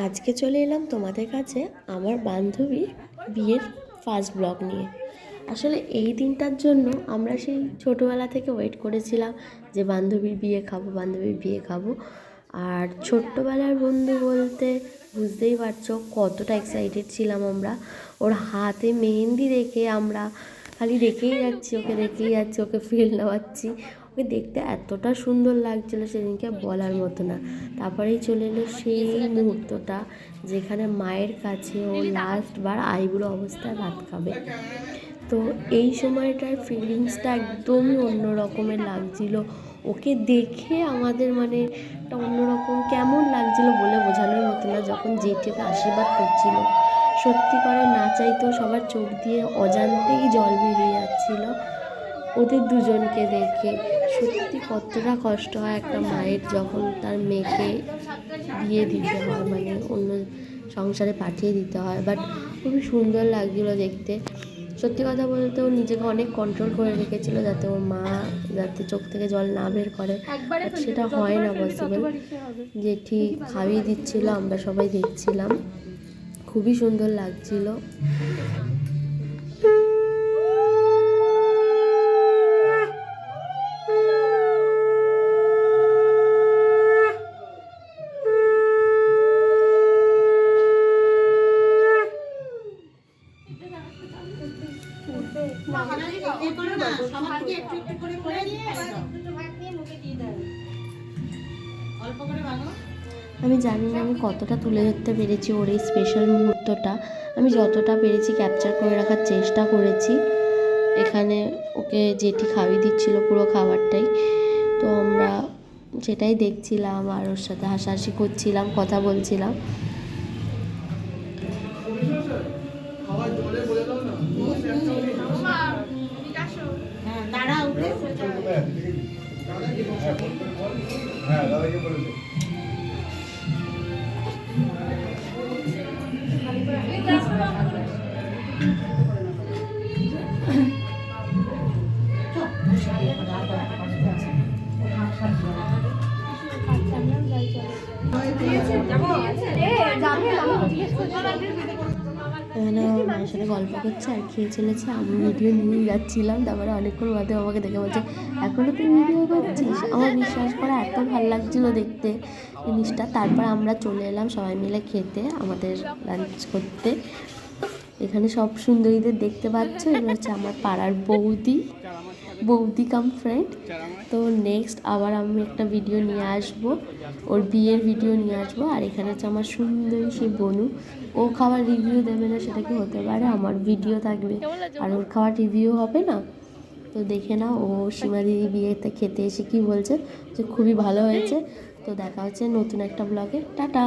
আজকে চলে এলাম তোমাদের কাছে আমার বান্ধবীর বিয়ের ফার্স্ট ব্লগ নিয়ে। আসলে এই দিনটার জন্য আমরা সেই ছোটোবেলা থেকে ওয়েট করেছিলাম যে বান্ধবীর বিয়ে খাবো, বান্ধবীর বিয়ে খাবো। আর ছোট্টবেলার বন্ধু বলতে বুঝতেই পারছো কতটা এক্সাইটেড ছিলাম আমরা। ওর হাতে মেহেন্দি দেখে আমরা খালি দেখেই যাচ্ছি, ওকে দেখেই যাচ্ছি, ওকে ফিল নেওয়াচ্ছি। ওকে দেখতে এতটা সুন্দর লাগছিলো সেদিনকে বলার মতো না। তারপরেই চলে এলো সেই মুহূর্তটা যেখানে মায়ের কাছে ও লাস্টবার আইবুড়ো অবস্থায় ভাত খাবে। তো এই সময়টার ফিলিংসটা একদমই অন্য রকমের লাগছিলো। ওকে দেখে আমাদের মানে একটা অন্যরকম কেমন লাগছিলো বলে বোঝানোর মতো না। যখন জেঠিকে আশীর্বাদ করছিল সত্যি করে না চাইতেও সবার চোখ দিয়ে অজান্তেই জল বেরিয়ে যাচ্ছিলো ওদের দুজনকে দেখে। সত্যি কতটা কষ্ট হয় একটা মায়ের যখন তার মেয়েকে বিয়ে দিতে হয়, মানে অন্য সংসারে পাঠিয়ে দিতে হয়। বাট খুবই সুন্দর লাগছিলো দেখতে। সত্যি কথা বলতে ও নিজেকে অনেক কন্ট্রোল করে রেখেছিল যাতে ওর মা যাতে চোখ থেকে জল না বের করে, বাট সেটা হয় না পসিবল। জেঠি খাইয়ে দিচ্ছিলো, আমরা সবাই দেখছিলাম, খুবই সুন্দর লাগছিল। আমি জানি না আমি কতটা তুলে ধরতে পেরেছি ওর এই স্পেশাল মুহূর্তটা। আমি যতটা পেরেছি ক্যাপচার করে রাখার চেষ্টা করেছি। এখানে ওকে জেঠি খাইয়ে দিচ্ছিল পুরো খাবারটাই, তো আমরা সেটাই দেখছিলাম আর ওর সাথে হাসাহাসি করছিলাম, কথা বলছিলাম। এখানে আমার মায়ের সাথে গল্প করছে আর খেয়ে চলেছে, আমি ভিডিও নিয়ে যাচ্ছিলাম। তারপরে অনেকক্ষণ বাদে আমাকে দেখে বলছে এখনও তুই ভিডিও করছিস। আমার বিশ্বাস করা এত ভালো লাগছিলো দেখতে জিনিসটা। তারপর আমরা চলে এলাম সবাই মিলে খেতে, আমাদের লাঞ্চ করতে। এখানে সব সুন্দরীদের দেখতে পাচ্ছ, এগুলো হচ্ছে আমার পাড়ার বৌদি কাম ফ্রেন্ড। তো নেক্সট আবার আমি একটা ভিডিও নিয়ে আসবো, ওর বিয়ের ভিডিও নিয়ে আসবো। আর এখানে হচ্ছে আমার সুন্দরী সেই বনু। ও খাবার রিভিউ দেবে না সেটা কি হতে পারে, আমার ভিডিও থাকবে আর ওর খাবার রিভিউ হবে না? তো দেখে নাও ও সীমা দিদি বিয়েতে খেতে এসে কি বলছে যে খুবই ভালো হয়েছে। তো দেখা হচ্ছে নতুন একটা ব্লগে, টাটা।